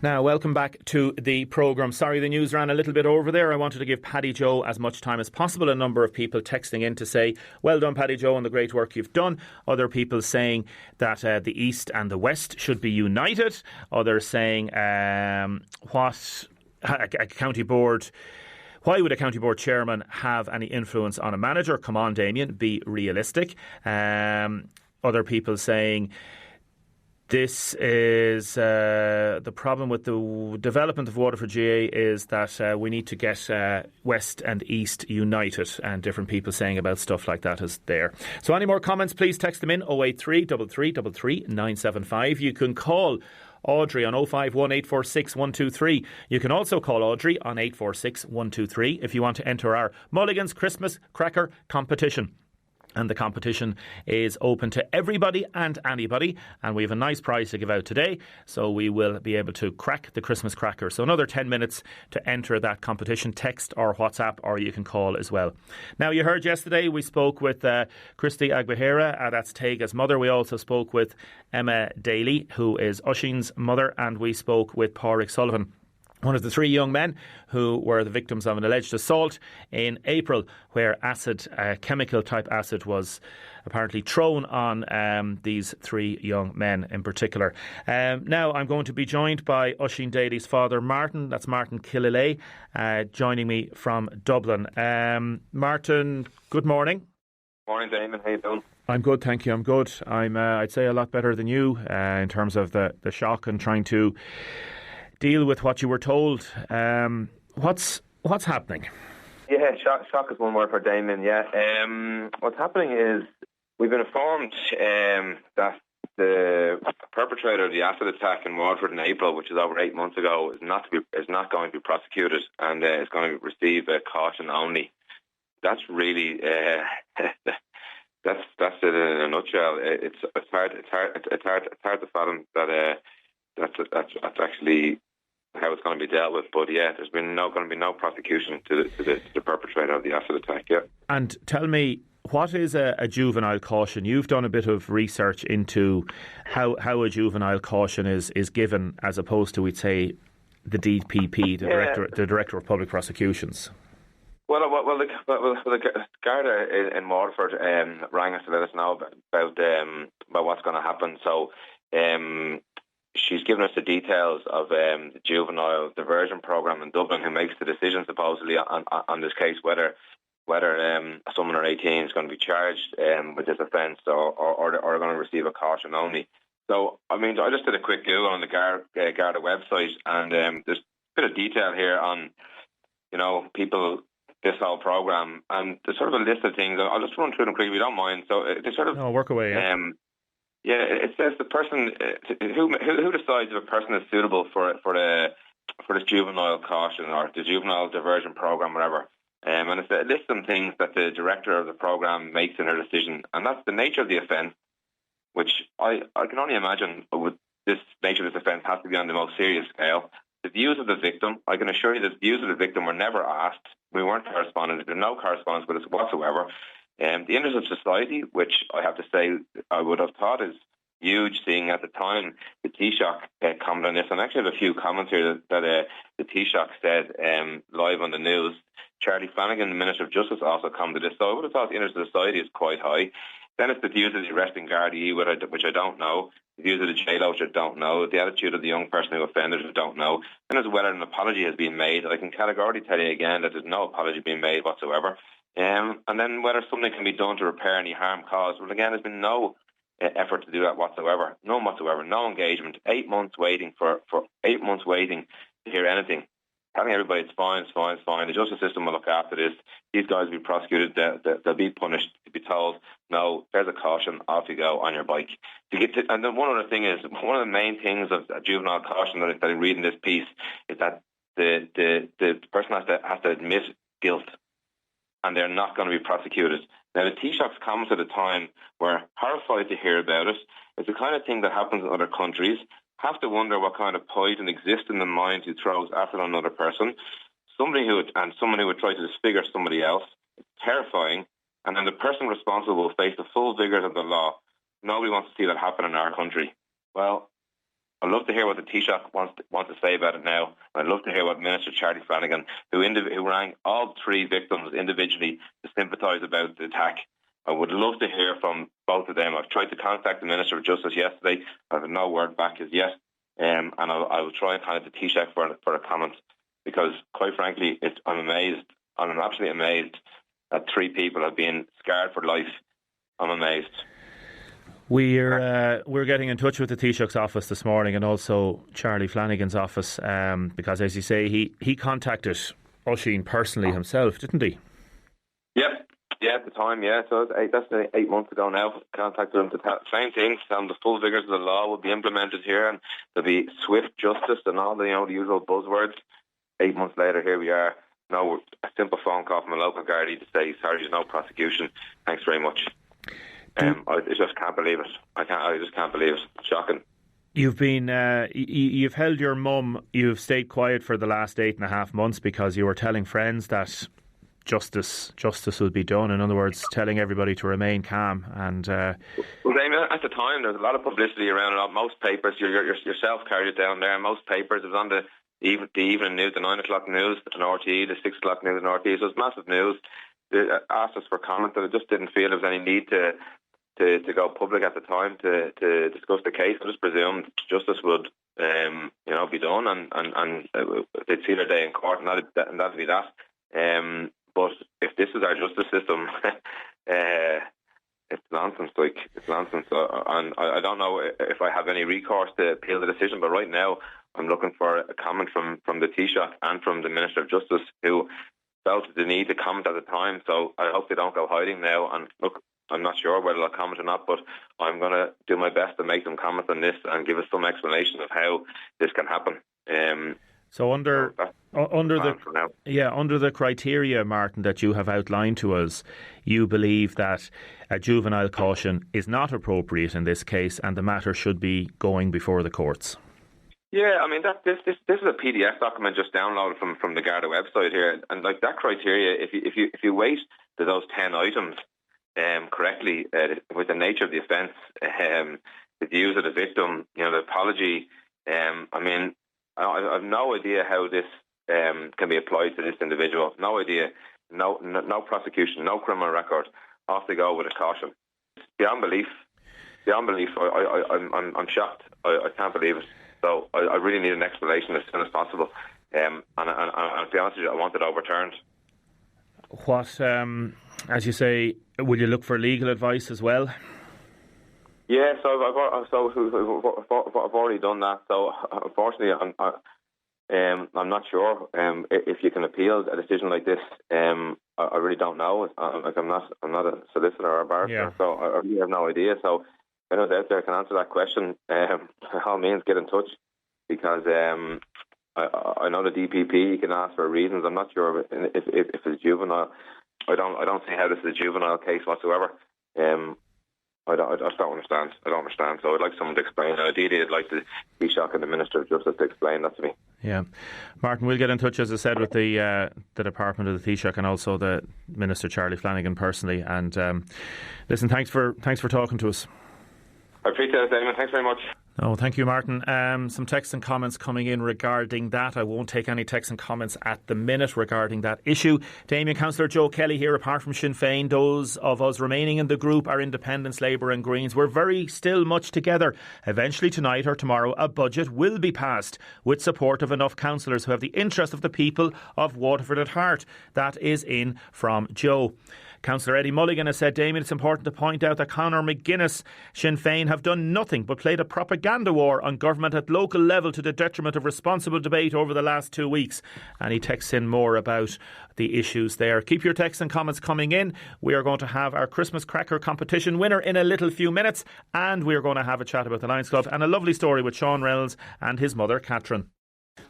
Now, welcome back to the programme. Sorry the news ran a little bit over there. I wanted to give Paddy Joe as much time as possible. A number of people texting in to say, well done, Paddy Joe, on the great work you've done. Other people saying that the East and the West should be united. Others saying what a county board... Why would a county board chairman have any influence on a manager? Come on, Damien, be realistic. Other people saying... This is the problem with the development of Waterford GA is that we need to get West and East united, and different people saying about stuff like that is there. So any more comments, please text them in 083 3333 975. You can call Audrey on 051 846 123. You can also call Audrey on 846 123 if you want to enter our Mulligan's Christmas Cracker competition. And the competition is open to everybody and anybody. And we have a nice prize to give out today. So we will be able to crack the Christmas cracker. So another 10 minutes to enter that competition. Text or WhatsApp, or you can call as well. Now, you heard yesterday we spoke with Christy Agbahera. That's Tega's mother. We also spoke with Emma Daly, who is Oisín's mother. And we spoke with Pádraig Sullivan, one of the three young men who were the victims of an alleged assault in April, where acid, chemical type acid, was apparently thrown on these three young men in particular. Now I'm going to be joined by Oisín Daly's father, Martin. That's Martin Killalay, joining me from Dublin. Martin, good morning. Morning, Damon. How you doing? I'm good, thank you. I'm good. I'm, I'd say, a lot better than you in terms of the shock and trying to deal with what you were told. What's happening? Yeah, shock is one word for Damon. Yeah, what's happening is we've been informed that the perpetrator of the acid attack in Waterford in April, which is over 8 months ago, is not going to be prosecuted and is going to receive a caution only. That's really that's it in a nutshell. It's hard to fathom that that's actually how it's going to be dealt with. But yeah, there's going to be no prosecution to the perpetrator of the acid attack. Yeah. And tell me, what is a juvenile caution? You've done a bit of research into how a juvenile caution is given, as opposed to, we'd say, the DPP, the Director of Public Prosecutions. Well, the Garda in Waterford rang us to let us know about what's going to happen. So she's given us the details of the juvenile diversion programme in Dublin, who makes the decision supposedly on this case, whether someone under 18 is going to be charged with this offence or are going to receive a caution only. So, I mean, I just did a quick Google on the Garda website, and there's a bit of detail here on, people, this whole programme, and there's sort of a list of things. I'll just run through them quickly, if you don't mind. So they sort of... No, work away, yeah. It says the person who decides if a person is suitable for this juvenile caution or the juvenile diversion programme, whatever. And it's a list of things that the director of the programme makes in her decision, and that's the nature of the offence, which I can only imagine with this nature of this offence has to be on the most serious scale. The views of the victim, I can assure you that the views of the victim were never asked. We weren't corresponding. There's no correspondence with us whatsoever. The interest of society, which I have to say I would have thought is huge, seeing at the time the Taoiseach commented on this. And actually I have a few comments here that the Taoiseach said live on the news. Charlie Flanagan, the Minister of Justice, also commented this. So I would have thought the interest of society is quite high. Then it's the views of the arresting Gardaí, which I don't know. The views of the jail, which I don't know. The attitude of the young person who offended, which I don't know. And as whether an apology has been made. I can categorically tell you again that there's no apology being made whatsoever. And then whether something can be done to repair any harm caused. Well, again, there's been no effort to do that whatsoever. None whatsoever. No engagement. 8 months waiting for 8 months waiting to hear anything. Telling everybody it's fine. The justice system will look after this. These guys will be prosecuted. They'll be punished. To be told, no, there's a caution. Off you go on your bike. And then one other thing is, one of the main things of a juvenile caution that I read in this piece is that the person has to admit guilt, and they're not going to be prosecuted. Now, the Taoiseach's comments at the time were horrified to hear about it. It's the kind of thing that happens in other countries. Have to wonder what kind of poison exists in the mind who throws acid on another person. Someone who would try to disfigure somebody else. It's terrifying. And then the person responsible will face the full vigours of the law. Nobody wants to see that happen in our country. Well, I'd love to hear what the Taoiseach wants to say about it now. I'd love to hear what Minister Charlie Flanagan, who rang all three victims individually to sympathise about the attack. I would love to hear from both of them. I've tried to contact the Minister of Justice yesterday. I've had no word back as yet. And I will try and contact the Taoiseach for a comment, because, quite frankly, I'm amazed. I'm absolutely amazed that three people have been scarred for life. I'm amazed. We're getting in touch with the Taoiseach's office this morning, and also Charlie Flanagan's office, because, as you say, he contacted Oisín personally himself, didn't he? Yep. Yeah, at the time, yeah. So that's 8 months ago now. Contacted him to same thing. The full vigours of the law will be implemented here, and there'll be swift justice and all the usual buzzwords. 8 months later, here we are. No, a simple phone call from a local Gardaí to say, sorry, there's no prosecution. Thanks very much. I just can't believe it. I just can't believe it. Shocking. You've been, you've held your mum. You've stayed quiet for the last 8.5 months because you were telling friends that justice will be done. In other words, telling everybody to remain calm. And well, Damien, at the time there was a lot of publicity around it. Most papers, yourself carried it down there. Most papers, it was on the evening news, the 9 o'clock news, an RTE, the 6 o'clock news, an RTE. So it was massive news. They asked us for comment, and I just didn't feel there was any need to go public at the time to discuss the case. I just presumed justice would be done, and they'd see their day in court, and that'd be that. But if this is our justice system, it's nonsense. It's nonsense. And I don't know if I have any recourse to appeal the decision, but right now I'm looking for a comment from the Taoiseach and from the Minister of Justice, who felt the need to comment at the time. So I hope they don't go hiding now. And look, I'm not sure whether they'll comment or not, but I'm going to do my best to make them comment on this and give us some explanation of how this can happen. So under the criteria, Martin, that you have outlined to us, you believe that a juvenile caution is not appropriate in this case, and the matter should be going before the courts. Yeah, I mean this is a PDF document just downloaded from the Garda website here, and like that criteria, if you weight to those 10 items correctly, with the nature of the offence, the views of the victim, the apology, I mean, I have no idea how this can be applied to this individual. No idea. No prosecution. No criminal record. Off they go with a caution. It's beyond belief. Beyond belief. I'm shocked. I can't believe it. So I really need an explanation as soon as possible. And to be honest with you, I want it overturned. What, as you say, will you look for legal advice as well? Yeah, so I've already done that. So unfortunately, I'm not sure if you can appeal a decision like this. I really don't know. I'm not a solicitor or a barrister, so I really have no idea. So I know out there can answer that question. By all means, get in touch, because I know the DPP. You can ask for reasons. I'm not sure if it's juvenile. I don't see how this is a juvenile case whatsoever. I just don't understand. I don't understand. So I'd like someone to explain. Ideally, I'd like the Taoiseach and the Minister of Justice to explain that to me. Yeah, Martin, we'll get in touch, as I said, with the Department of the Taoiseach and also the Minister Charlie Flanagan personally. And listen, thanks for talking to us. I appreciate it, Damon. Thanks very much. Oh, thank you, Martin. Some texts and comments coming in regarding that. I won't take any texts and comments at the minute regarding that issue. Damien, Councillor Joe Kelly here. Apart from Sinn Féin, those of us remaining in the group are Independents, Labour and Greens. We're very still much together. Eventually tonight or tomorrow a budget will be passed with support of enough councillors who have the interest of the people of Waterford at heart. That is in from Joe. Councillor Eddie Mulligan has said, Damien, it's important to point out that Conor McGuinness, Sinn Féin have done nothing but played a propaganda war on government at local level to the detriment of responsible debate over the last 2 weeks. And he texts in more about the issues there. Keep your texts and comments coming in. We are going to have our Christmas cracker competition winner in a little few minutes, and we are going to have a chat about the Lyons Club and a lovely story with Sean Reynolds and his mother, Catherine.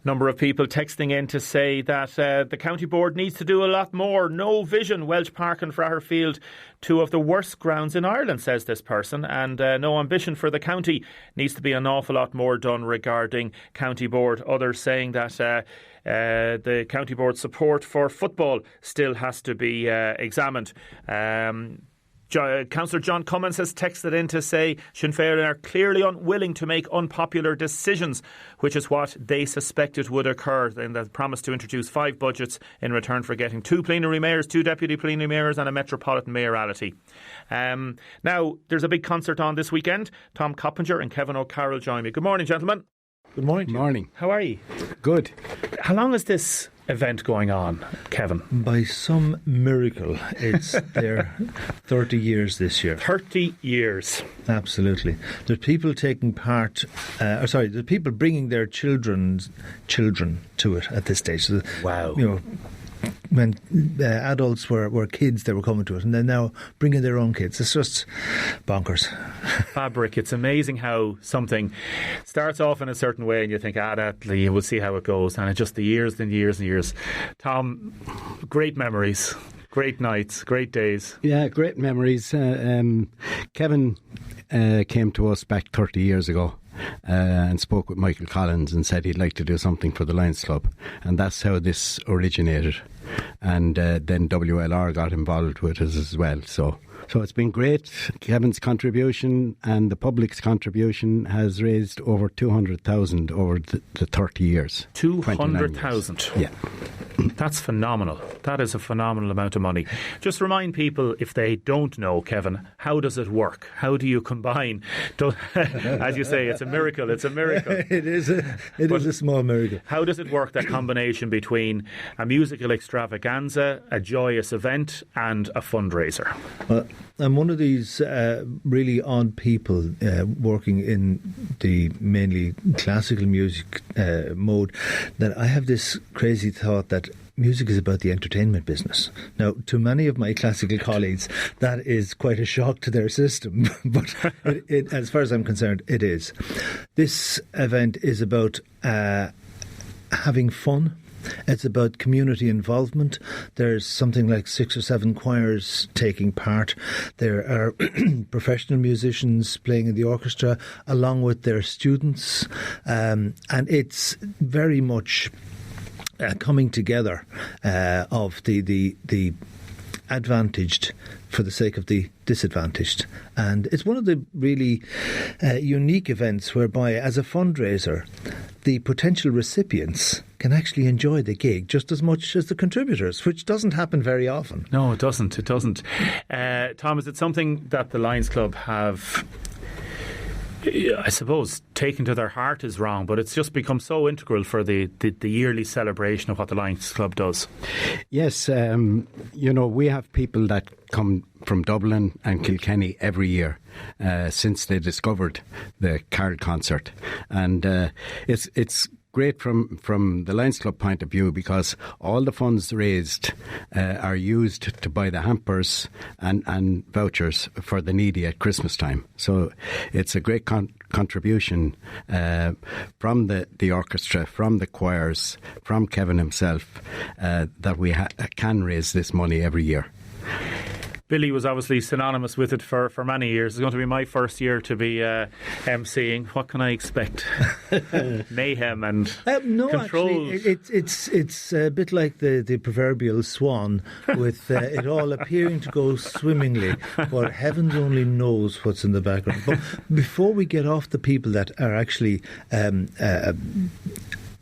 Number of people texting in to say that the county board needs to do a lot more. No vision. Welsh Park and Fraherfield, two of the worst grounds in Ireland, says this person, and no ambition for the county. Needs to be an awful lot more done regarding county board. Others saying that the county board support for football still has to be examined. Councillor John Cummins has texted in to say Sinn Féin are clearly unwilling to make unpopular decisions, which is what they suspected would occur. And they promised to introduce 5 budgets in return for getting 2 plenary mayors, 2 deputy plenary mayors and a metropolitan mayoralty. Now, there's a big concert on this weekend. Tom Coppinger and Kevin O'Carroll join me. Good morning, gentlemen. Good morning. Good morning. How are you? Good. How long is this event going on, Kevin? By some miracle, it's their 30 years this year. 30 years. Absolutely. There's people taking part, there's people bringing their children to it at this stage. So, wow. You know, when adults were kids, they were coming to it, and they're now bringing their own kids. It's just bonkers. Fabric. It's amazing how something starts off in a certain way and you think, we'll see how it goes. And it's just the years and years and years. Tom, great memories, great nights, great days. Yeah, great memories. Kevin came to us back 30 years ago. And spoke with Michael Collins and said he'd like to do something for the Lyons Club, and that's how this originated. And then WLR got involved with us as well. So it's been great. Kevin's contribution and the public's contribution has raised over 200,000 over the 30 years. 200,000? Yeah. That's phenomenal. That is a phenomenal amount of money. Just remind people, if they don't know, Kevin, how does it work? How do you combine? As you say, it's a miracle. It's a miracle. It is a small miracle. How does it work, that combination between a musical extravaganza, a joyous event and a fundraiser? Well, I'm one of these really odd people working in the mainly classical music mode, that I have this crazy thought that music is about the entertainment business. Now, to many of my classical colleagues, that is quite a shock to their system. But as far as I'm concerned, it is. This event is about having fun. It's about community involvement. There's something like 6 or 7 choirs taking part. There are professional musicians playing in the orchestra along with their students. And it's very much coming together of the advantaged for the sake of the disadvantaged. And it's one of the really unique events whereby, as a fundraiser, the potential recipients can actually enjoy the gig just as much as the contributors, which doesn't happen very often. No, it doesn't. It doesn't. Tom, is it something that the Lyons Club have, I suppose, taken to their heart is wrong, but it's just become so integral for the yearly celebration of what the Lyons Club does? Yes, we have people that come from Dublin and Kilkenny every year since they discovered the Carol concert, and it's great from the Lyons Club point of view, because all the funds raised are used to buy the hampers and vouchers for the needy at Christmas time. So it's a great contribution from the orchestra, from the choirs, from Kevin himself, that we can raise this money every year. Billy was obviously synonymous with it for many years. It's going to be my first year to be emceeing. What can I expect? Mayhem and control. Actually, it's a bit like the proverbial swan, with it all appearing to go swimmingly, but heavens only knows what's in the background. But before we get off the people that are actually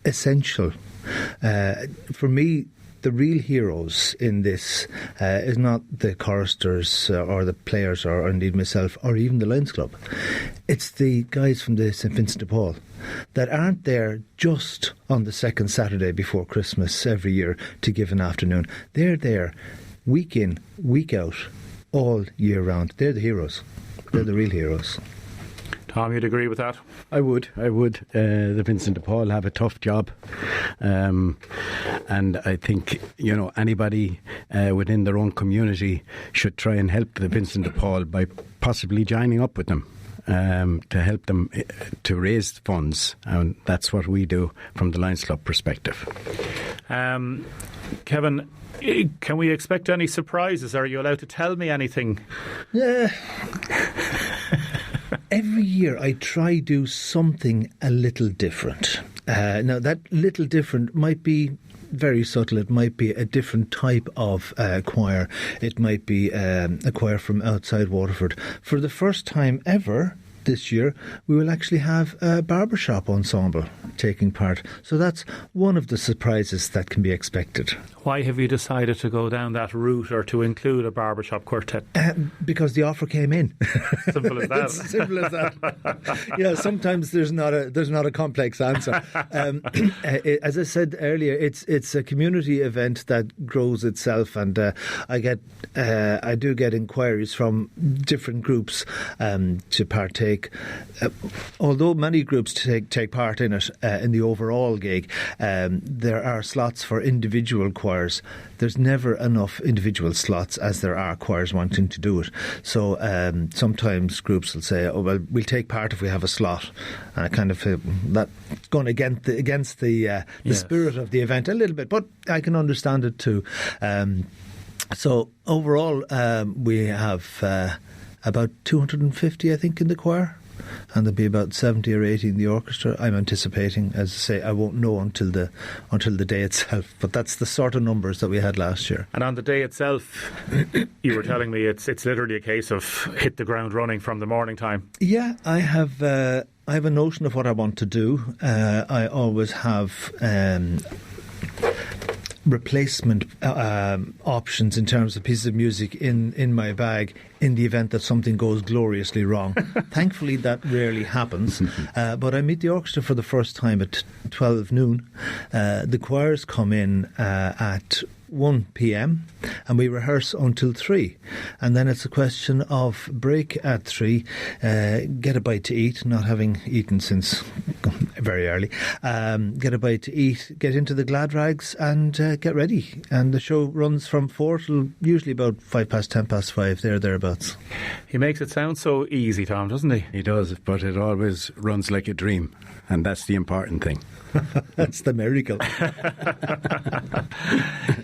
essential, for me, the real heroes in this is not the choristers or the players or indeed myself or even the Lyons Club. It's the guys from the St Vincent de Paul that aren't there just on the second Saturday before Christmas every year to give an afternoon. They're there week in, week out, all year round. They're the heroes. They're the real heroes. Tom, you'd agree with that? I would. The Vincent de Paul have a tough job. And I think, anybody within their own community should try and help the Vincent de Paul by possibly joining up with them to help them to raise funds. And that's what we do from the Lyons Club perspective. Kevin, can we expect any surprises? Are you allowed to tell me anything? Yeah. Every year I try do something a little different. Now, that little different might be very subtle. It might be a different type of choir. It might be a choir from outside Waterford. For the first time ever this year, we will actually have a barbershop ensemble taking part. So that's one of the surprises that can be expected. Why have you decided to go down that route or to include a barbershop quartet? Because the offer came in. Simple as that. It's simple as that. Yeah, sometimes there's not a complex answer. As I said earlier, it's a community event that grows itself, and I do get inquiries from different groups to partake. Although many groups take part in it in the overall gig, there are slots for individual choirs. There's never enough individual slots as there are choirs wanting to do it. So sometimes groups will say, "Oh well, we'll take part if we have a slot," and I kind of feel that's going against the spirit of the event a little bit. But I can understand it too. So overall, we have about 250, I think, in the choir. And there'll be about 70 or 80 in the orchestra. I'm anticipating, as I say, I won't know until the day itself. But that's the sort of numbers that we had last year. And on the day itself, you were telling me it's literally a case of hit the ground running from the morning time. Yeah, I have a notion of what I want to do. I always have replacement options in terms of pieces of music in my bag in the event that something goes gloriously wrong. Thankfully, that rarely happens. But I meet the orchestra for the first time at 12 noon. The choirs come in at 1 p.m. and we rehearse until 3, and then it's a question of break at 3, get a bite to eat, not having eaten since very early, get a bite to eat, get into the glad rags and get ready, and the show runs from 4 till usually about 5 past 10 past 5, thereabouts. He makes it sound so easy, Tom, doesn't he? He does, but it always runs like a dream, and that's the important thing. That's the miracle.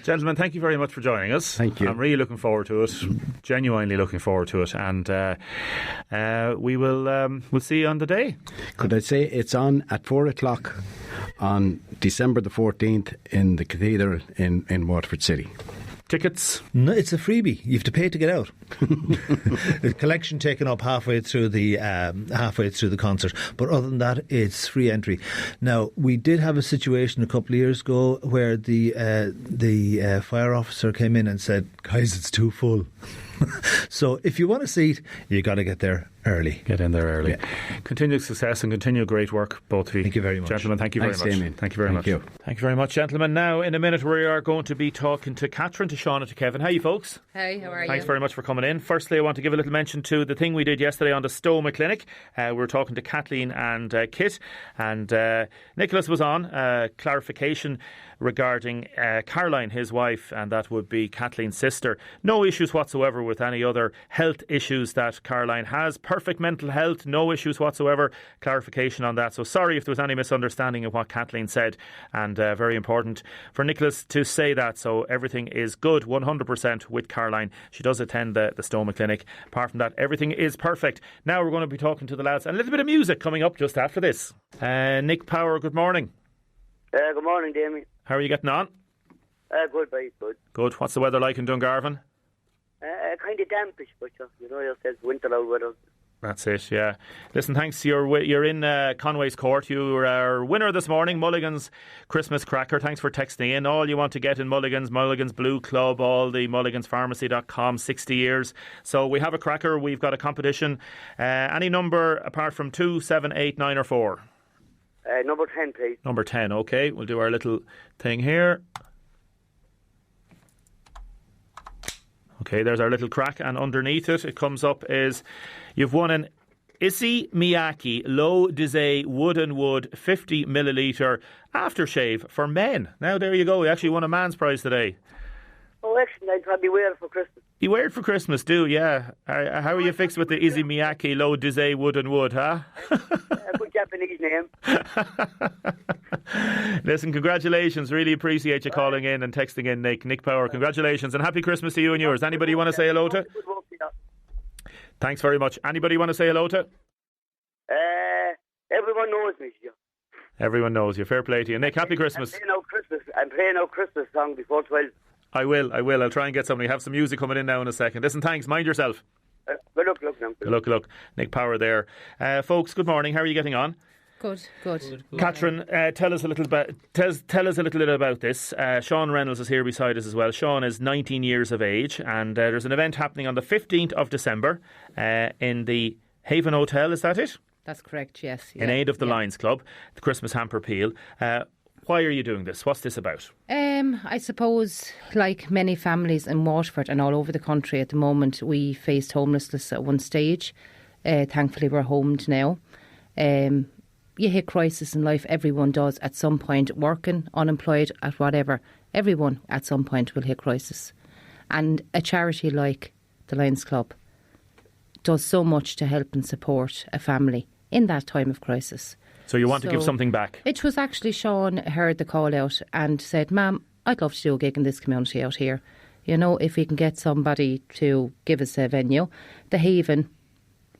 Gentlemen, thank you very much for joining us. Thank you. I'm really looking forward to it, genuinely looking forward to it, and we'll see you on the day. Could I say it's on at 4 o'clock on December the 14th in the Cathedral in Waterford City. Tickets? No, it's a freebie. You have to pay to get out. The collection taken up halfway through the concert, but other than that, it's free entry. Now, we did have a situation a couple of years ago where the fire officer came in and said, "Guys, it's too full." So if you want a seat, you got to get there early. Get in there early. Yeah. Continued success and continued great work, both of you. Thank you very much. Gentlemen, thank you very Thanks, much. Damien. Thank you very much. You. Thank you very much, gentlemen. Now, in a minute, we are going to be talking to Catherine, to Sean and to Kevin. How are you, folks? Hey, how are you? Thanks very much for coming in. Firstly, I want to give a little mention to the thing we did yesterday on the Stoma Clinic. We were talking to Kathleen and Kit, and Nicholas was on. Clarification regarding Caroline, his wife, and that would be Kathleen's sister. No issues whatsoever with any other health issues that Caroline has. Perfect mental health, no issues whatsoever. Clarification on that. So sorry if there was any misunderstanding of what Kathleen said, and very important for Nicholas to say that. So everything is good, 100% with Caroline. She does attend the Stoma Clinic. Apart from that, everything is perfect. Now we're going to be talking to the lads, and a little bit of music coming up just after this. Nick Power, good morning. Good morning, Damien. How are you getting on? Good, very good. Good. What's the weather like in Dungarvan? Kind of dampish, but you know yourself, winter out weather. That's it, yeah. Listen, thanks. You're in Conway's Court. You were our winner this morning, Mulligan's Christmas Cracker. Thanks for texting in. All you want to get in Mulligan's Blue Club, all the mulliganspharmacy.com, 60 years. So we have a cracker. We've got a competition. Any number apart from 2, 7, 8, 9 or 4? Number 10, please. Number 10, OK. We'll do our little thing here. OK, there's our little crack, and underneath it comes up is you've won an Issey Miyake Low Deise Wood and Wood 50 millilitre aftershave for men. Now there you go, you actually won a man's prize today. Oh, excellent. I'd probably wear it for Christmas. You wear it for Christmas, do, yeah. How are you fixed with the Issey Miyake Low Deise Wood and Wood, huh? Good Japanese name. Listen, congratulations. Really appreciate you calling in and texting in, Nick. Nick Power, congratulations and happy Christmas to you and yours. Anybody you want to say hello to? Thanks very much. Anybody you want to say hello to? Everyone knows me, yeah. Everyone knows you. Fair play to you. Nick, happy Christmas. I'm playing out Christmas song before 12. I will. I'll try and get somebody. Have some music coming in now in a second. Listen, thanks. Mind yourself. Good luck now. Good luck. Nick Power there. Folks, good morning. How are you getting on? Good. Catherine, tell us a little bit about this. Sean Reynolds is here beside us as well. Sean is 19 years of age, and there's an event happening on the 15th of December in the Haven Hotel. Is that it? That's correct, yes. In aid of the Lyons Club, the Christmas Hamper Peel. Why are you doing this? What's this about? I suppose, like many families in Waterford and all over the country at the moment, we faced homelessness at one stage. Thankfully, we're homed now. You hit crisis in life. Everyone does at some point. Working, unemployed, at whatever. Everyone at some point will hit crisis. And a charity like the Lyons Club does so much to help and support a family in that time of crisis. So you want to give something back? It was actually Sean heard the call out and said, "Ma'am, I'd love to do a gig in this community out here. You know, if we can get somebody to give us a venue." The Haven,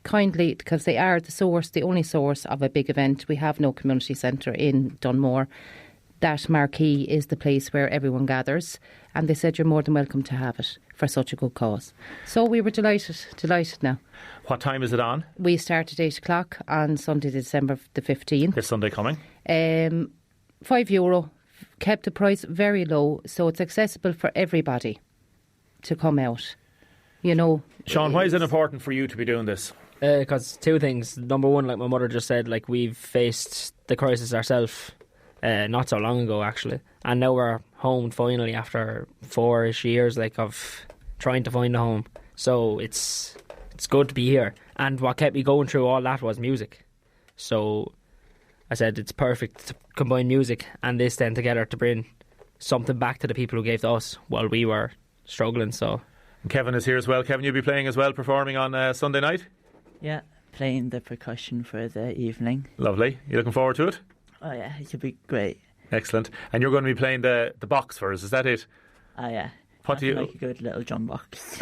kindly, because they are the only source of a big event. We have no community centre in Dunmore. That marquee is the place where everyone gathers, and they said you're more than welcome to have it for such a good cause. So we were delighted now. What time is it on? We start at 8 o'clock on Sunday, December the 15th. This Sunday coming? €5, kept the price very low, so it's accessible for everybody to come out. You know, Sean, why is it important for you to be doing this? Because two things. Number one, like my mother just said, like we've faced the crisis ourselves not so long ago, actually, and now we're home finally after 4-ish years, like of trying to find a home. So it's good to be here. And what kept me going through all that was music. So I said it's perfect to combine music and this then together to bring something back to the people who gave to us while we were struggling. So and Kevin is here as well. Kevin, you'll be playing as well, performing on Sunday night? Yeah, playing the percussion for the evening. Lovely. You looking forward to it? Oh yeah, it should be great. Excellent. And you're going to be playing the box for us, is that it? Oh yeah. What do you like a good little drum box?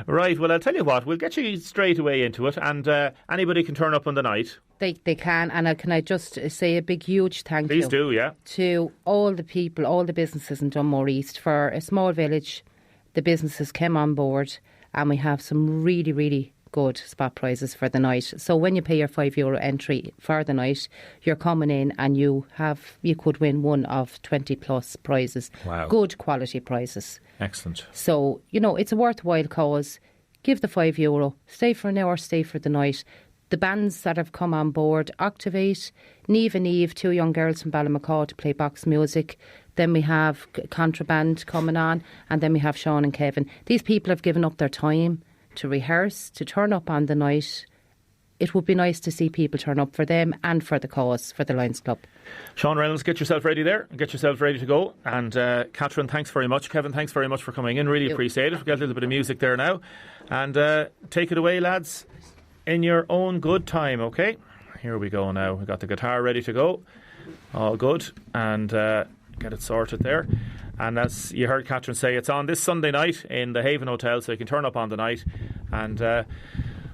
Right, well I'll tell you what, we'll get you straight away into it, and anybody can turn up on the night. They can, and can I just say a big huge thank you. Please do, yeah. To all the people, all the businesses in Dunmore East. For a small village, the businesses came on board, and we have some really, really good spot prizes for the night. So when you pay your €5 entry for the night, you're coming in and you could win one of 20 plus prizes. Wow. Good quality prizes. Excellent. So, you know, it's a worthwhile cause. Give the €5, stay for an hour, stay for the night. The bands that have come on board, Activate, Niamh and Eve, two young girls from Ballymacaw to play box music. Then we have Contraband coming on, and then we have Sean and Kevin. These people have given up their time to rehearse, to turn up on the night. It would be nice to see people turn up for them and for the cause, for the Lyons Club. Sean Reynolds, get yourself ready there. Get yourself ready to go. And Catherine, thanks very much. Kevin, thanks very much for coming in. Really appreciate it. We've got a little bit of music there now. And take it away, lads, in your own good time, okay? Here we go now. We've got the guitar ready to go. All good. And get it sorted there. And as you heard Catherine say, it's on this Sunday night in the Haven Hotel, so you can turn up on the night. And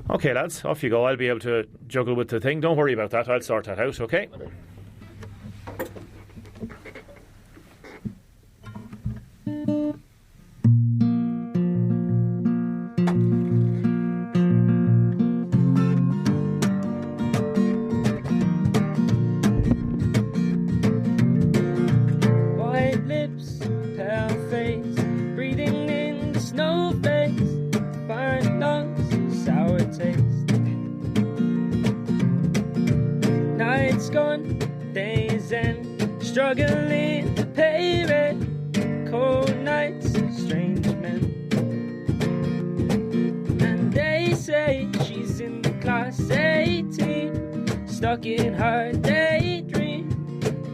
OK, lads, off you go. I'll be able to juggle with the thing. Don't worry about that. I'll sort that out, OK? Struggling to pay rent, cold nights, strange men. And they say she's in the class 18, stuck in her daydream.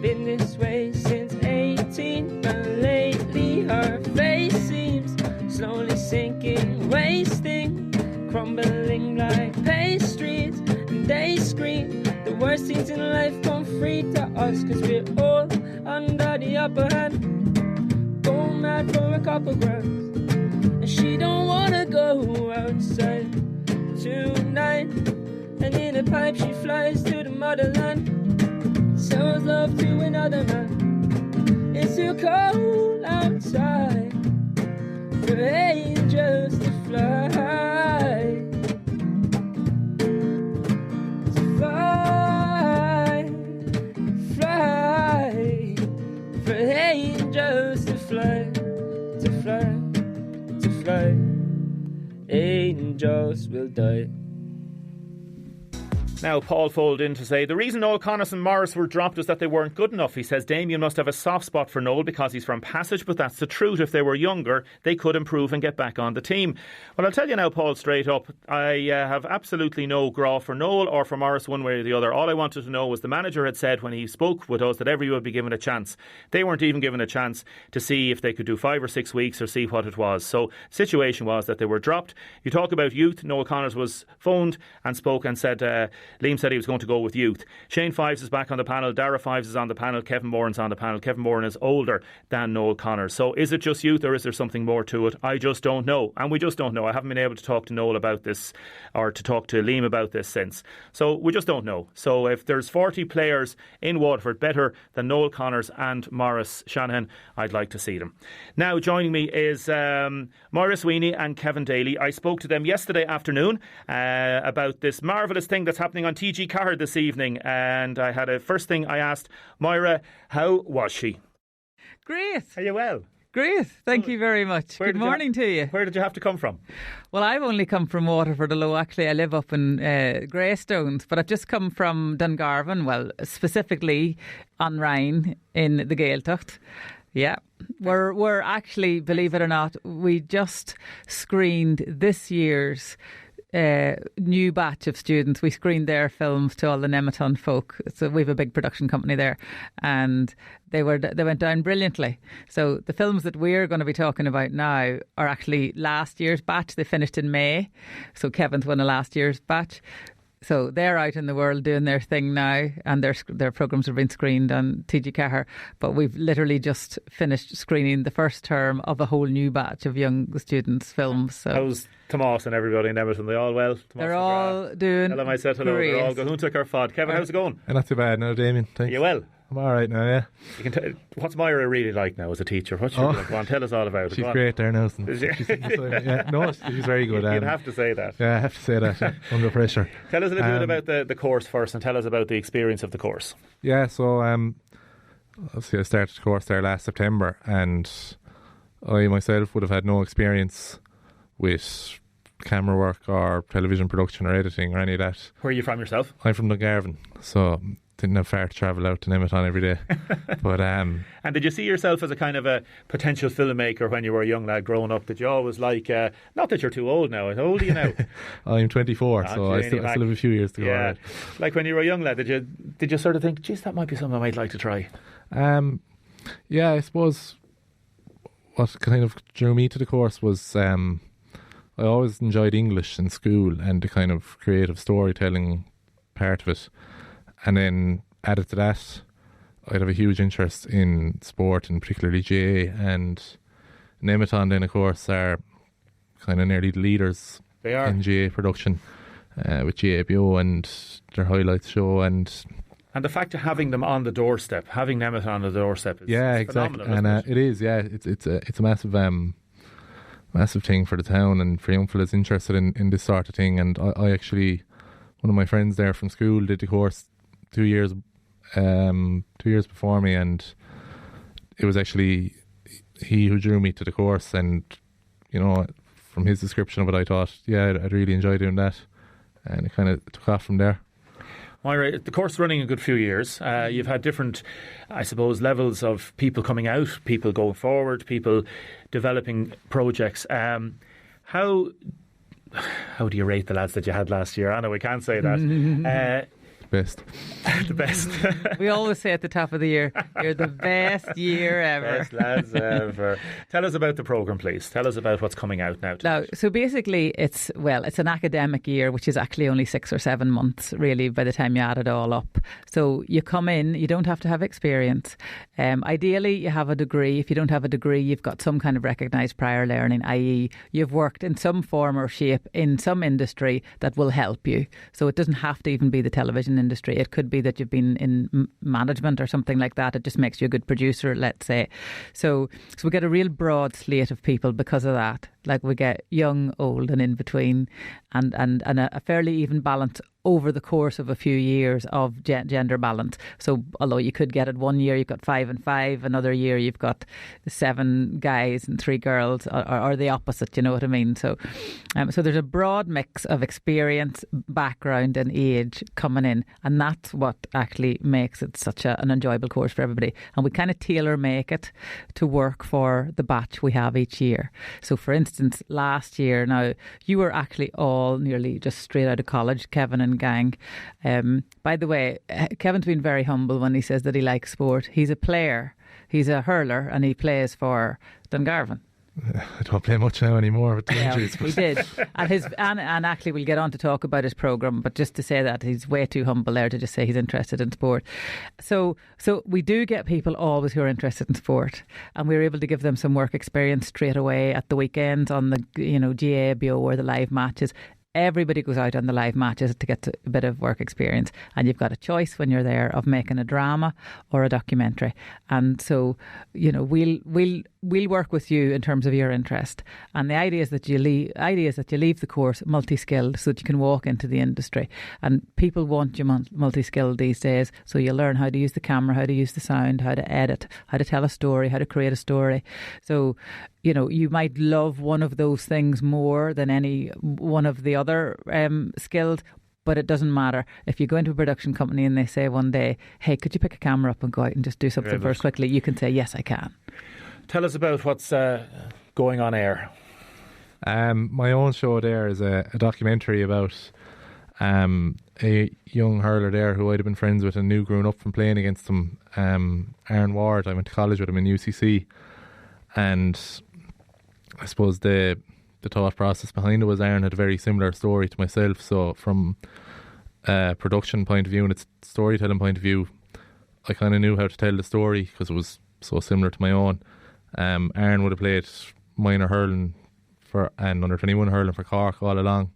Been this way since 18, but lately her face seems slowly sinking, wasting, crumbling like pastries. And they scream the worst things in life come free to us, 'cause we're all under the upper hand, go mad for a couple grams. And she don't wanna go outside tonight, and in a pipe she flies to the motherland. someone's love to another man. It's too cold outside for angels to fly. To fly, fly, for angels to fly, to fly, to fly. Angels will die. Now, Paul folded in to say, the reason Noel Connors and Morris were dropped was that they weren't good enough. He says Damien must have a soft spot for Noel because he's from Passage, but that's the truth. If they were younger, they could improve and get back on the team. Well, I'll tell you now, Paul, straight up, I have absolutely no graw for Noel or for Morris one way or the other. All I wanted to know was the manager had said when he spoke with us that everyone would be given a chance. They weren't even given a chance to see if they could do 5 or 6 weeks or see what it was. So the situation was that they were dropped. You talk about youth. Noel Connors was phoned and spoke and said... Liam said he was going to go with youth. Shane Fives is back on the panel. Dara Fives is on the panel. Kevin Moran's on the panel. Kevin Moran is older than Noel Connors. So is it just youth or is there something more to it? I just don't know. And we just don't know. I haven't been able to talk to Noel about this or to talk to Liam about this since. So we just don't know. So if there's 40 players in Waterford better than Noel Connors and Maurice Shanahan, I'd like to see them. Now joining me is Moira Sweeney and Kevin Daly. I spoke to them yesterday afternoon about this marvellous thing that's happening on TG Carr this evening, and I had a first thing I asked Moira, how was she? Great. Are you well? Great, thank you very much. Good morning to you. Where did you have to come from? Well, I've only come from Waterford, although actually I live up in Greystones, but I've just come from Dungarvan, well, specifically on Rhine in the Gaeltacht. Yeah, we're actually, believe it or not, we just screened this year's new batch of students. We screened their films to all the Nematon folk. So we have a big production company there, and they went down brilliantly. So the films that we're going to be talking about now are actually last year's batch. They finished in May. So Kevin's one of last year's batch. So they're out in the world doing their thing now, and their programmes have been screened on TG Cahir. But we've literally just finished screening the first term of a whole new batch of young students' films. So how's Tomas and everybody in Everton? They all well? Tomas, they're all doing. Tell them I said hello. Great. They're all going. Who took our fod? Kevin, how's it going? Not too bad now, Damien. Thanks. Are you well? I'm all right now, yeah. You can what's Moira really like now as a teacher? What's she like? Go on, tell us all about it. She's great there now. No, she's very good. You'd have to say that. Yeah, I have to say that, under pressure. Tell us a little bit about the course first, and tell us about the experience of the course. Yeah, so obviously I started the course there last September, and I myself would have had no experience with camera work or television production or editing or any of that. Where are you from yourself? I'm from Dungarvan, so didn't have far to travel out to Nematon every day. But and did you see yourself as a kind of a potential filmmaker when you were a young lad growing up? Did you always like, not that you're too old now, how old are you now? I'm 24, so I still have a few years to go. Yeah, like when you were a young lad, did you sort of think, geez, that might be something I might like to try? Yeah, I suppose what kind of drew me to the course was I always enjoyed English in school and the kind of creative storytelling part of it. And then added to that, I'd have a huge interest in sport, and particularly GAA. And Nematon then, of course, are kind of nearly the leaders in GAA production with GABO and their highlights show. And the fact of having them on the doorstep, having Nematon on the doorstep is exactly. phenomenal. And it is, yeah. It's a massive massive thing for the town and for young fellas interested in this sort of thing. And I actually, one of my friends there from school did the course 2 years before me, and it was actually he who drew me to the course. And you know, from his description of it, I thought, yeah, I'd really enjoy doing that, and it kind of took off from there. Moira, the course running a good few years. You've had different, I suppose, levels of people coming out, people going forward, people developing projects. How do you rate the lads that you had last year? I know we can't say that. Best. The best. We always say at the top of the year, you're the best year ever. Best lads ever. Tell us about the programme, please. Tell us about what's coming out now. Now, so basically it's an academic year, which is actually only 6 or 7 months, really, by the time you add it all up. So you come in, you don't have to have experience. Ideally, you have a degree. If you don't have a degree, you've got some kind of recognised prior learning, i.e. you've worked in some form or shape in some industry that will help you. So it doesn't have to even be the television industry. It could be that you've been in management or something like that. It just makes you a good producer, let's say. So we get a real broad slate of people because of that. Like we get young, old and in between, and a fairly even balance over the course of a few years of gender balance. So although you could get it one year you've got 5 and 5, another year you've got 7 guys and 3 girls, or the opposite, you know what I mean? So there's a broad mix of experience, background and age coming in, and that's what actually makes it such an enjoyable course for everybody. And we kind of tailor make it to work for the batch we have each year. So for instance, last year, now you were actually all nearly just straight out of college, Kevin and gang. By the way, Kevin's been very humble when he says that he likes sport. He's a player, he's a hurler, and he plays for Dungarvan. I don't play much now anymore with the injuries. He did. And actually we'll get on to talk about his programme, but just to say that he's way too humble there to just say he's interested in sport. So we do get people always who are interested in sport, and we're able to give them some work experience straight away at the weekends on the GABO or the live matches. Everybody goes out on the live matches to get a bit of work experience, and you've got a choice when you're there of making a drama or a documentary. And so, we'll work with you in terms of your interest. And the idea is that you leave the course multi-skilled so that you can walk into the industry. And people want you multi-skilled these days. So you learn how to use the camera, how to use the sound, how to edit, how to tell a story, how to create a story. So, you might love one of those things more than any one of the other skills, but it doesn't matter. If you go into a production company and they say one day, hey, could you pick a camera up and go out and just do something for us quickly? You can say, yes, I can. Tell us about what's going on air. My own show there is a documentary about a young hurler there who I'd have been friends with and knew growing up from playing against him, Aaron Ward. I went to college with him in UCC, and I suppose the thought process behind it was Aaron had a very similar story to myself. So from a production point of view and its storytelling point of view, I kind of knew how to tell the story because it was so similar to my own. Aaron would have played minor hurling and under 21 hurling for Cork all along,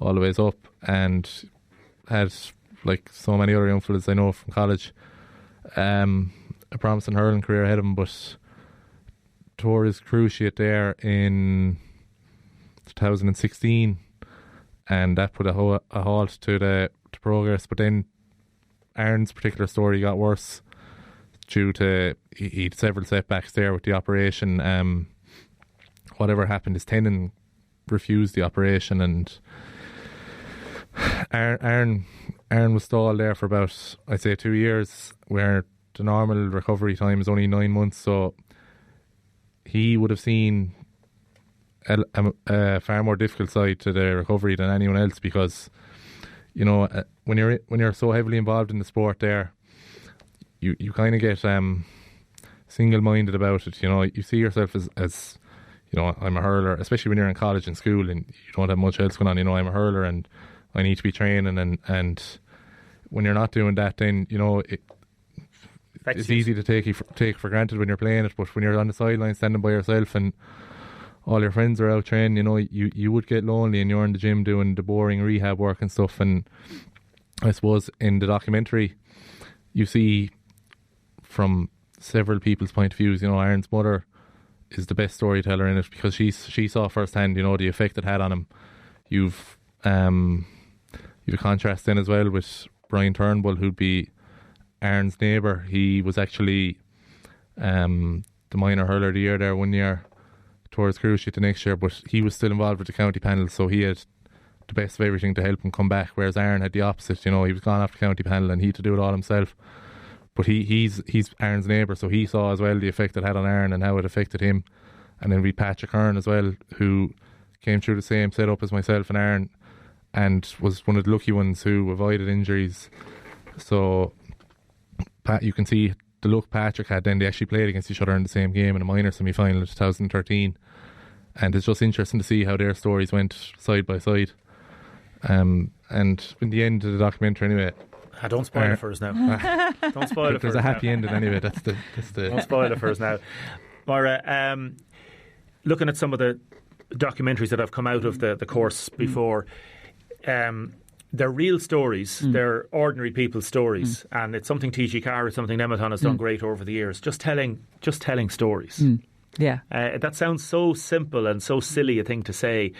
all the ways up, and had, like so many other young fellas I know from college, a promising hurling career ahead of him, but tore his cruciate there in 2016, and that put a halt to progress. But then Aaron's particular story got worse due to he had several setbacks there with the operation. Whatever happened, his tendon refused the operation, and Aaron was stalled there for about, I'd say, 2 years, where the normal recovery time is only 9 months. So he would have seen a far more difficult side to the recovery than anyone else, because when you're so heavily involved in the sport there, you kind of get single-minded about it. You see yourself as I'm a hurler, especially when you're in college and school and you don't have much else going on. I'm a hurler and I need to be training, and when you're not doing that, then it's easy to take for granted when you're playing it. But when you're on the sideline standing by yourself and all your friends are out training, you would get lonely, and you're in the gym doing the boring rehab work and stuff. And I suppose in the documentary you see from several people's point of views, Aaron's mother is the best storyteller in it, because she saw firsthand the effect it had on him. You've a contrast then as well with Brian Turnbull, who'd be Aaron's neighbour. He was actually the minor hurler of the year there one year, tore his cruciate the next year, but he was still involved with the county panel, so he had the best of everything to help him come back, whereas Aaron had the opposite. He was gone off the county panel and he had to do it all himself. But he's Aaron's neighbour, so he saw as well the effect it had on Aaron and how it affected him. And then we Patrick Hearn as well, who came through the same setup as myself and Aaron, and was one of the lucky ones who avoided injuries. So you can see the look Patrick had then. They actually played against each other in the same game in a minor semi-final in 2013, and it's just interesting to see how their stories went side by side. And in the end of the documentary anyway, don't spoil it for us now. Don't spoil it for us. There's a happy ending anyway. That's the Don't spoil it for us now. Maura, looking at some of the documentaries that have come out of the course before, they're real stories. They're ordinary people's stories, and it's something T.G. Carr, it's something Nematon has done great over the years. Just telling stories. Yeah, that sounds so simple and so silly a thing to say,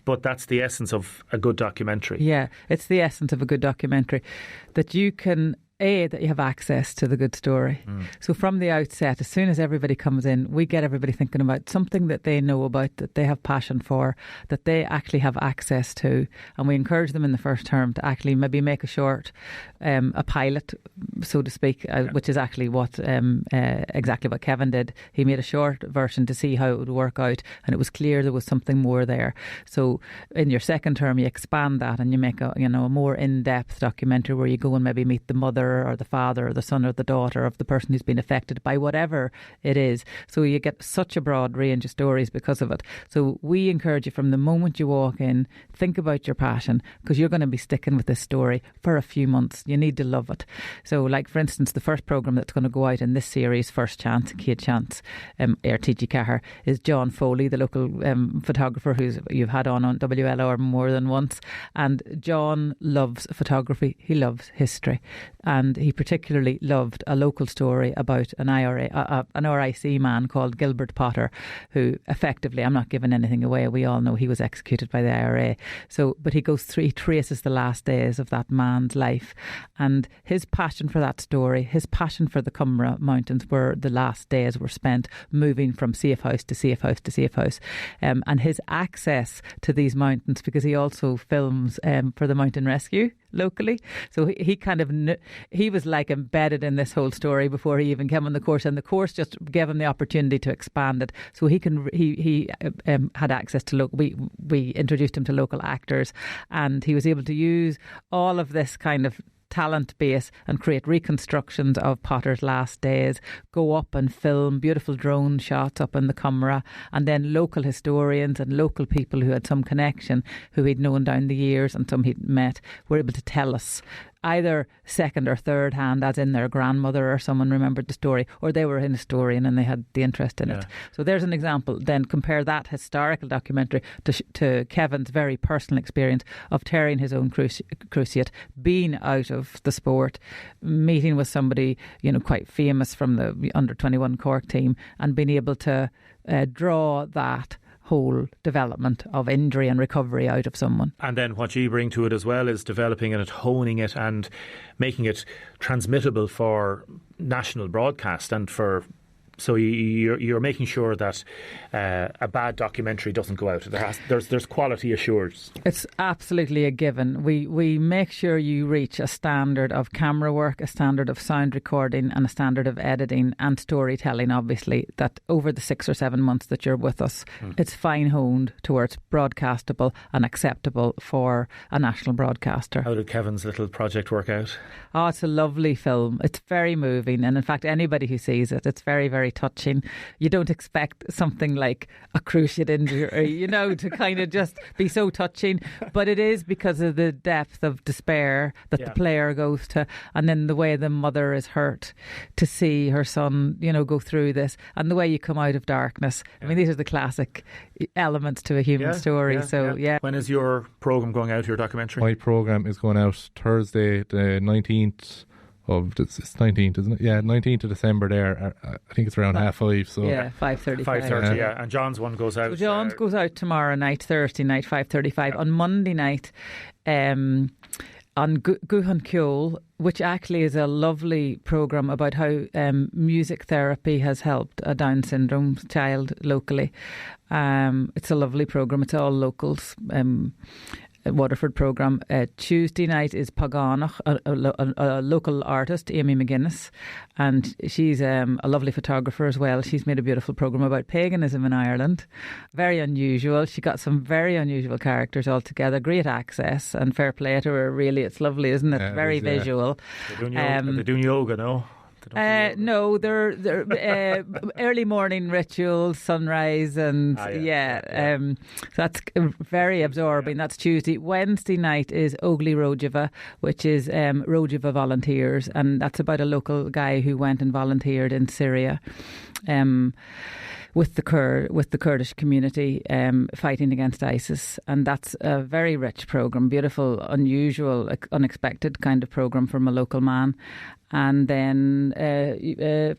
but that's the essence of a good documentary. Yeah, it's the essence of a good documentary, that you can. That you have access to the good story. So from the outset, as soon as everybody comes in, we get everybody thinking about something that they know about, that they have passion for, that they actually have access to, and we encourage them in the first term to actually maybe make a short, a pilot, so to speak, which is actually what exactly what Kevin did. He made a short version to see how it would work out, and it was clear there was something more there. So in your second term, you expand that and you make a more in-depth documentary where you go and maybe meet the mother or the father or the son or the daughter of the person who's been affected by whatever it is. So you get such a broad range of stories because of it. So we encourage you from the moment you walk in, think about your passion, because you're going to be sticking with this story for a few months. You need to love it. So like, for instance, the first programme that's going to go out in this series, First Chance, Kid Chance, T.G. Carr, is John Foley, the local photographer who's you've had on WLR more than once. And John loves photography. He loves history. And he particularly loved a local story about an RIC man called Gilbert Potter, who effectively, I'm not giving anything away, we all know he was executed by the IRA. So, but he traces the last days of that man's life, and his passion for that story, his passion for the Cumra Mountains, where the last days were spent moving from safe house to safe house to safe house, and his access to these mountains, because he also films for the Mountain Rescue locally. So he kind of he was like embedded in this whole story before he even came on the course, and the course just gave him the opportunity to expand it. So he had access to we introduced him to local actors, and he was able to use all of this kind of talent base and create reconstructions of Potter's last days, go up and film beautiful drone shots up in the Cumra, and then local historians and local people who had some connection, who he'd known down the years and some he'd met, were able to tell us either second or third hand, as in their grandmother or someone remembered the story, or they were a historian and they had the interest in it. So there's an example. Then compare that historical documentary to Kevin's very personal experience of tearing his own cruciate, being out of the sport, meeting with somebody quite famous from the under-21 Cork team, and being able to draw that whole development of injury and recovery out of someone. And then what you bring to it as well is developing it, honing it and making it transmittable for national broadcast, and so you're making sure that a bad documentary doesn't go out. There's quality assured. It's absolutely a given. We make sure you reach a standard of camera work, a standard of sound recording, and a standard of editing and storytelling, obviously, that over the 6 or 7 months that you're with us, it's fine-honed towards broadcastable and acceptable for a national broadcaster. How did Kevin's little project work out? Oh, it's a lovely film. It's very moving, and in fact, anybody who sees it, it's very, very touching. You don't expect something like a cruciate injury, to kind of just be so touching, but it is because of the depth of despair that the player goes to, and then the way the mother is hurt to see her son, go through this, and the way you come out of darkness. I mean, these are the classic elements to a human story. When is your programme going out, your documentary? My programme is going out Thursday, the 19th. It's 19th, isn't it? Yeah, 19th of December there. I think it's around 5:30. So 5:35. 5:30, And John's one goes out. So John's goes out tomorrow night, Thursday night, 5:35. On Monday night, on Guhan Kjol, which actually is a lovely programme about how music therapy has helped a Down syndrome child locally. It's a lovely programme. It's all locals. Waterford programme. Tuesday night is Paganach, a local artist, Amy McGuinness, and she's a lovely photographer as well. She's made a beautiful programme about paganism in Ireland. Very unusual. She got some very unusual characters all together. Great access, and fair play to her, really. It's lovely, isn't it? Very visual. They're doing yoga, no? No, they're early morning rituals, sunrise, and so that's very absorbing. That's Tuesday. Wednesday night is Ogli Rojava, which is Rojava Volunteers, and that's about a local guy who went and volunteered in Syria. with the Kurdish community fighting against ISIS, and that's a very rich programme, beautiful, unusual, unexpected kind of programme from a local man. And then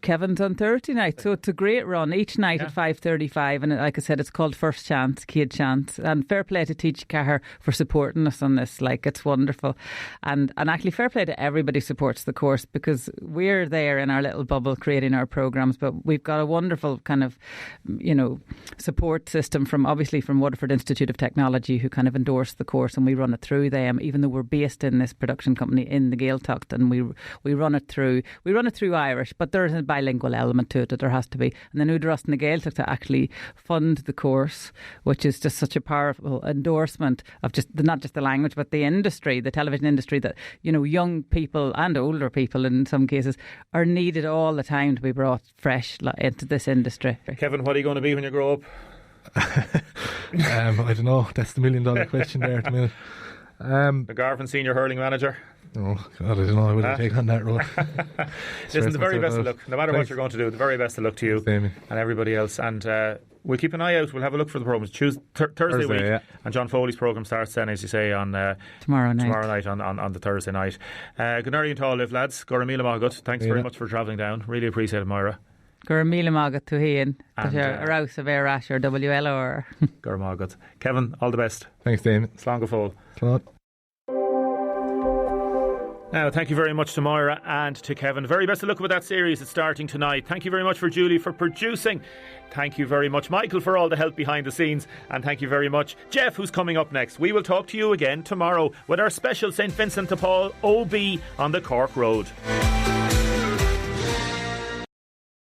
Kevin's on Thursday night, so it's a great run each night at 5:35. And like I said, it's called First Chance, Céad Chance. And fair play to Teach Cahir for supporting us on this. Like, it's wonderful, and actually fair play to everybody who supports the course, because we're there in our little bubble creating our programmes, but we've got a wonderful kind of support system from Waterford Institute of Technology, who kind of endorse the course, and we run it through them, even though we're based in this production company in the Gaeltacht, and we run it through Irish, but there is a bilingual element to it that there has to be. And then Udrast na Gaeltacht to actually fund the course, which is just such a powerful endorsement of not just the language, but the industry, the television industry, that young people and older people in some cases are needed all the time to be brought fresh into this industry. Kevin, what are you going to be when you grow up? I don't know. That's the $1 million question there at the minute. The Garvan Senior Hurling Manager. Oh God, I don't know. I wouldn't take on that role. Listen, the very best of luck. No matter what you're going to do, the very best of luck to you and everybody else. And we'll keep an eye out. We'll have a look for the programmes. Thursday week. Yeah. And John Foley's programme starts then, as you say, on tomorrow night on the Thursday night. Good night and all live, lads. Gora Míle Mágat. Thanks very much for travelling down. Really appreciate it, Moira. Gora Míle Mágat to Ian. A rouse of air rash or WLO. Gora Mágat. Kevin, all the best. Thanks, Damien. Slán go fóill. Slán. Now, thank you very much to Moira and to Kevin. Very best of luck with that series. It's starting tonight. Thank you very much for Julie for producing. Thank you very much, Michael, for all the help behind the scenes. And thank you very much, Jeff, who's coming up next. We will talk to you again tomorrow with our special St Vincent de Paul OB on the Cork Road.